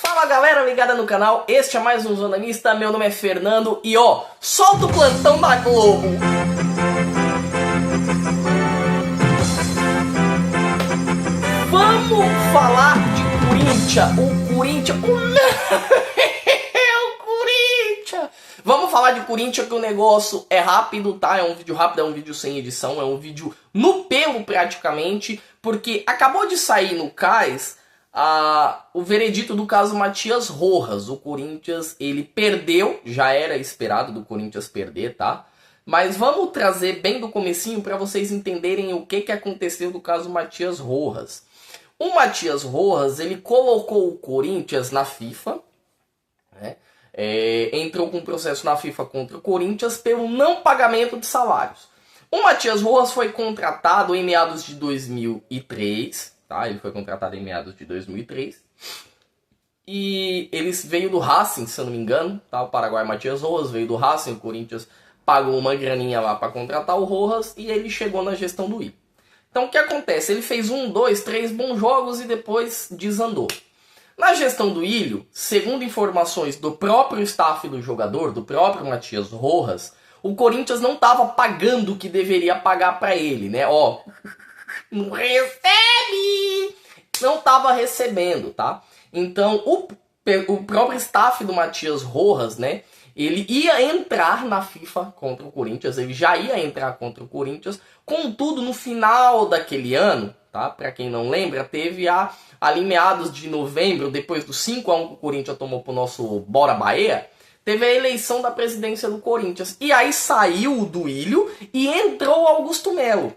Fala galera ligada no canal, este é mais um Zonanista, meu nome é Fernando e ó, solta o plantão da Globo! Vamos falar de Corinthians, o Corinthians... Vamos falar de Corinthians que o negócio é rápido, tá? É um vídeo rápido, é um vídeo sem edição, é um vídeo no pelo praticamente, porque acabou de sair no CAIS o veredito do caso Matias Rojas. O Corinthians, ele perdeu, já era esperado do Corinthians perder, tá? Mas vamos trazer bem do comecinho para vocês entenderem o que aconteceu do caso Matias Rojas. O Matias Rojas, ele colocou o Corinthians na FIFA, né? Entrou com um processo na FIFA contra o Corinthians pelo não pagamento de salários. O Matias Rojas foi contratado em meados de 2003, tá? Ele foi contratado em meados de 2003. E ele veio do Racing, se eu não me engano, tá? O Paraguai Matias Rojas veio do Racing, o Corinthians pagou uma graninha lá para contratar o Rojas e ele chegou na gestão do I. Então o que acontece? Ele fez 1, 2, 3 bons jogos e depois desandou. Na gestão do Ilho, segundo informações do próprio staff do jogador, do próprio Matias Rojas, o Corinthians não estava pagando o que deveria pagar para ele, né? Ó, não recebe! Não estava recebendo, tá? Então, o próprio staff do Matias Rojas, né? Ele ia entrar na FIFA contra o Corinthians, ele já ia entrar contra o Corinthians. Contudo, no final daquele ano, tá? Para quem não lembra, teve ali meados de novembro, depois do 5-1 que o Corinthians tomou pro nosso Bora Bahia, teve a eleição da presidência do Corinthians. E aí saiu do Ilho e entrou o Augusto Melo.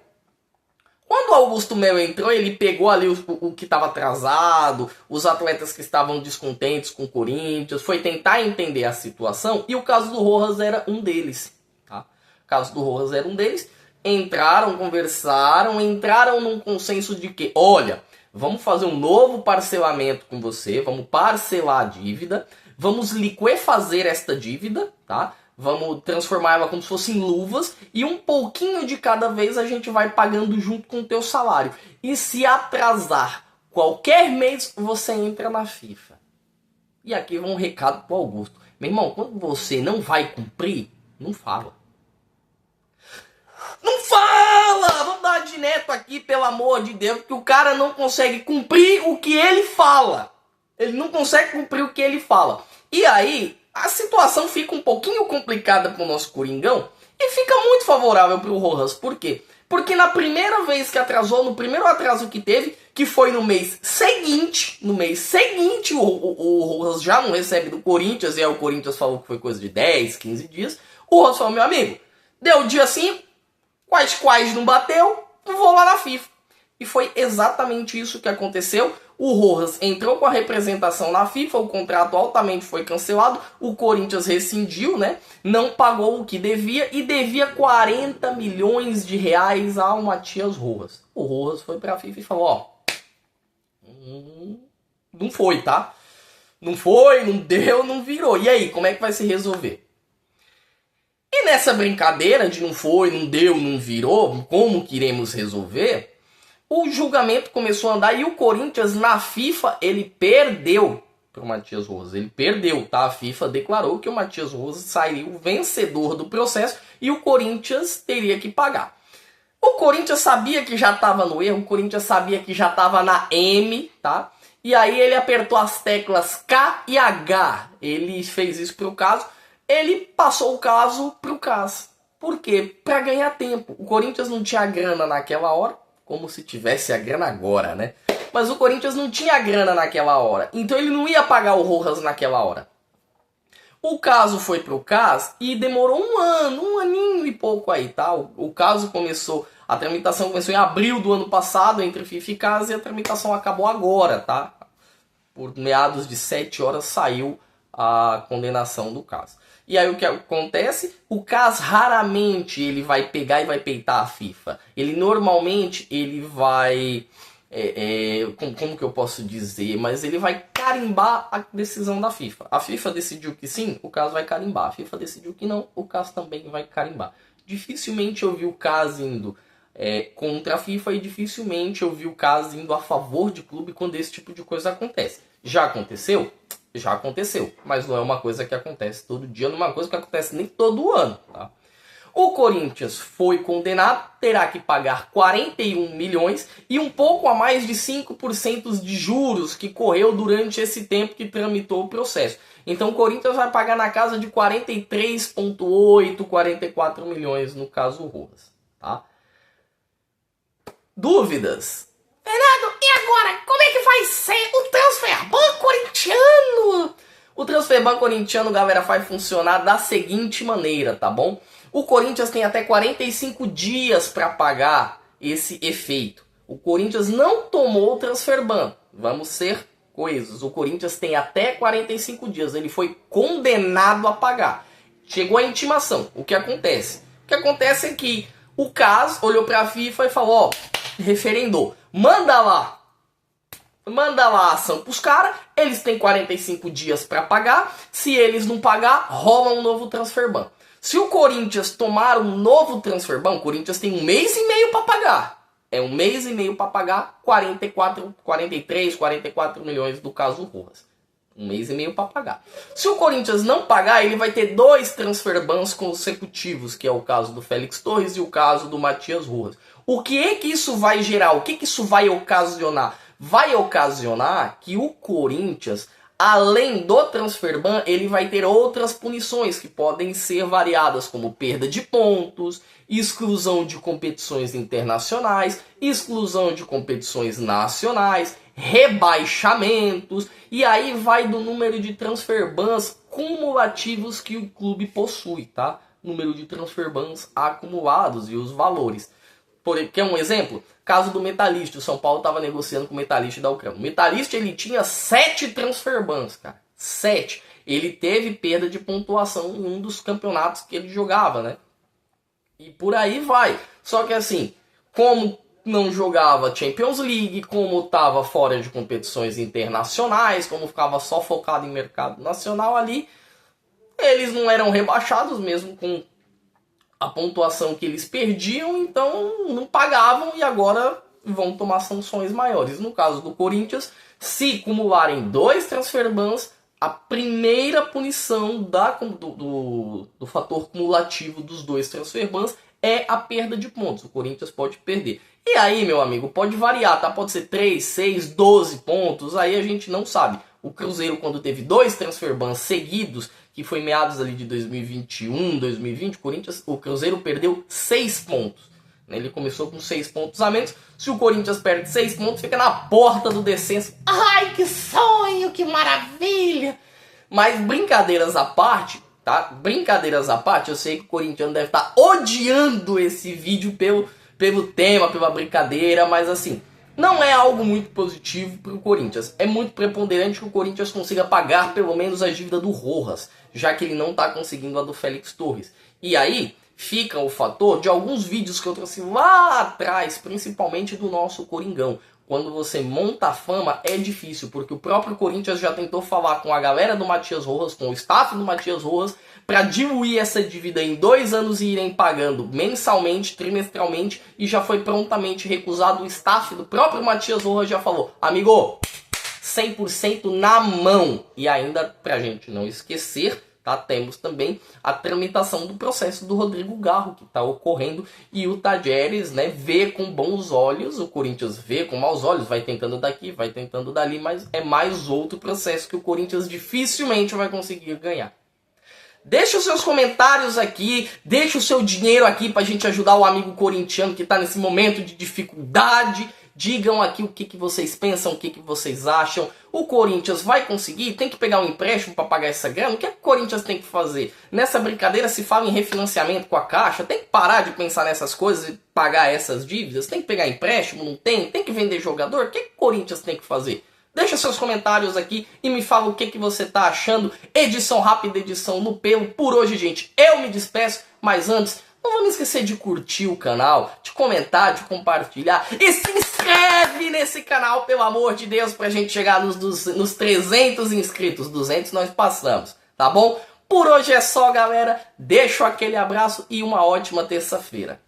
Quando o Augusto Melo entrou, ele pegou ali o que estava atrasado, os atletas que estavam descontentes com o Corinthians, foi tentar entender a situação e o caso do Rojas era um deles. Tá? O caso do Rojas era um deles. Entraram, conversaram, entraram num consenso de que, olha, vamos fazer um novo parcelamento com você, vamos parcelar a dívida, vamos liquefazer esta dívida, tá? Vamos transformar ela como se fosse em luvas e um pouquinho de cada vez a gente vai pagando junto com o teu salário. E se atrasar qualquer mês, você entra na FIFA. E aqui vai um recado pro Augusto. Meu irmão, quando você não vai cumprir, não fala. Não fala! Vamos dar de neto aqui, pelo amor de Deus, que o cara não consegue cumprir o que ele fala. Ele não consegue cumprir o que ele fala. E aí, a situação fica um pouquinho complicada pro nosso Coringão e fica muito favorável pro Rojas. Por quê? Porque na primeira vez que atrasou, no primeiro atraso que teve, que foi no mês seguinte, o Rojas já não recebe do Corinthians, e aí o Corinthians falou que foi coisa de 10, 15 dias. O Rojas falou, meu amigo, deu dia 5, quais não bateu, não vou lá na FIFA. E foi exatamente isso que aconteceu. O Rojas entrou com a representação na FIFA, o contrato altamente foi cancelado, o Corinthians rescindiu, né? Não pagou o que devia e devia 40 milhões de reais ao Matias Rojas. O Rojas foi pra FIFA e falou, ó, não foi, tá? Não foi, não deu, não virou. E aí, como é que vai se resolver? E nessa brincadeira de não foi, não deu, não virou, como que iremos resolver? O julgamento começou a andar e o Corinthians na FIFA, ele perdeu para o Matias Rojas. Ele perdeu, tá? A FIFA declarou que o Matias Rojas sairia o vencedor do processo e o Corinthians teria que pagar. O Corinthians sabia que já estava no erro, o Corinthians sabia que já estava na M, tá? E aí ele apertou as teclas K e H. Ele fez isso para o caso. Ele passou o caso para o CAS. Por quê? Para ganhar tempo. O Corinthians não tinha grana naquela hora. Como se tivesse a grana agora, né? Mas o Corinthians não tinha grana naquela hora. Então ele não ia pagar o Rojas naquela hora. O caso foi pro CAS e demorou um aninho e pouco aí, tá? O caso começou, a tramitação começou em abril do ano passado entre FIFA e CAS e a tramitação acabou agora, tá? Por meados de 7 horas saiu a condenação do caso. E aí o que acontece? O CAS raramente ele vai pegar e vai peitar a FIFA. Ele normalmente ele vai... como que eu posso dizer? Mas ele vai carimbar a decisão da FIFA. A FIFA decidiu que sim, o CAS vai carimbar. A FIFA decidiu que não, o CAS também vai carimbar. Dificilmente eu vi o CAS indo contra a FIFA e dificilmente eu vi o CAS indo a favor de clube quando esse tipo de coisa acontece. Já aconteceu? Já aconteceu, mas não é uma coisa que acontece todo dia, não é uma coisa que acontece nem todo ano, tá? O Corinthians foi condenado, terá que pagar 41 milhões e um pouco a mais de 5% de juros que correu durante esse tempo que tramitou o processo. Então o Corinthians vai pagar na casa de 43,8, 44 milhões no caso Rojas, tá? Dúvidas? Fernando, e agora? Como é que vai ser o Transferban corintiano? O Transferban corintiano, galera, vai funcionar da seguinte maneira, tá bom? O Corinthians tem até 45 dias para pagar esse efeito. O Corinthians não tomou o Transferban. Vamos ser coesos. O Corinthians tem até 45 dias. Ele foi condenado a pagar. Chegou a intimação. O que acontece? O que acontece é que o CAS olhou para a FIFA e falou, ó, referendou. Manda lá a ação pros caras, eles têm 45 dias para pagar, se eles não pagar, rola um novo Transferban. Se o Corinthians tomar um novo Transferban, o Corinthians tem 1 mês e meio para pagar. É 1 mês e meio para pagar 43, 44 milhões do caso Rojas. 1 mês e meio para pagar. Se o Corinthians não pagar, ele vai ter 2 Transferbans consecutivos, que é o caso do Félix Torres e o caso do Matias Rojas. O que é que isso vai gerar? O que é que isso vai ocasionar? Vai ocasionar que o Corinthians, além do Transferban, ele vai ter outras punições que podem ser variadas, como perda de pontos, exclusão de competições internacionais, exclusão de competições nacionais, rebaixamentos, e aí vai do número de Transferbans cumulativos que o clube possui, tá? Número de Transferbans acumulados e os valores. Quer um exemplo? Caso do Metalist, o São Paulo estava negociando com o Metalist da Ucrânia. O Metalist, ele tinha 7 Transferbans, cara. 7. Ele teve perda de pontuação em um dos campeonatos que ele jogava, né? E por aí vai. Só que assim, como não jogava Champions League, como estava fora de competições internacionais, como ficava só focado em mercado nacional ali, eles não eram rebaixados mesmo com a pontuação que eles perdiam, então não pagavam e agora vão tomar sanções maiores. No caso do Corinthians, se acumularem 2 Transferbans, a primeira punição do fator cumulativo dos 2 Transferbans é a perda de pontos. O Corinthians pode perder. E aí, meu amigo, pode variar, tá? Pode ser 3, 6, 12 pontos, aí a gente não sabe. O Cruzeiro, quando teve 2 Transferbans seguidos, que foi meados ali de 2021, 2020, o Cruzeiro perdeu 6 pontos. Ele começou com 6 pontos a menos. Se o Corinthians perde 6 pontos, fica na porta do descenso. Ai, que sonho, que maravilha! Mas brincadeiras à parte, tá? Brincadeiras à parte, eu sei que o corintiano deve estar odiando esse vídeo pelo tema, pela brincadeira, mas assim, não é algo muito positivo para o Corinthians. É muito preponderante que o Corinthians consiga pagar pelo menos a dívida do Rojas, já que ele não está conseguindo a do Félix Torres. E aí fica o fator de alguns vídeos que eu trouxe lá atrás, principalmente do nosso Coringão. Quando você monta a fama é difícil, porque o próprio Corinthians já tentou falar com a galera do Matias Rojas, com o staff do Matias Rojas, para diluir essa dívida em 2 anos e irem pagando mensalmente, trimestralmente, e já foi prontamente recusado. O staff do próprio Matias Rojas já falou, amigo, 100% na mão. E ainda, pra gente não esquecer, tá, temos também a tramitação do processo do Rodrigo Garro, que está ocorrendo, e o Tajeres, né, vê com bons olhos, o Corinthians vê com maus olhos, vai tentando daqui, vai tentando dali, mas é mais outro processo que o Corinthians dificilmente vai conseguir ganhar. Deixa os seus comentários aqui, deixa o seu dinheiro aqui pra gente ajudar o amigo corintiano que tá nesse momento de dificuldade. Digam aqui o que vocês pensam, o que vocês acham. O Corinthians vai conseguir? Tem que pegar um empréstimo para pagar essa grana? O que é que o Corinthians tem que fazer? Nessa brincadeira se fala em refinanciamento com a Caixa. Tem que parar de pensar nessas coisas e pagar essas dívidas? Tem que pegar empréstimo? Não tem? Tem que vender jogador? O que é que o Corinthians tem que fazer? Deixa seus comentários aqui e me fala o que você tá achando. Edição rápida, edição no pelo. Por hoje, gente, eu me despeço. Mas antes, não vamos esquecer de curtir o canal, de comentar, de compartilhar. E se inscreve nesse canal, pelo amor de Deus, pra gente chegar nos 300 inscritos. 200 nós passamos, tá bom? Por hoje é só, galera. Deixo aquele abraço e uma ótima terça-feira.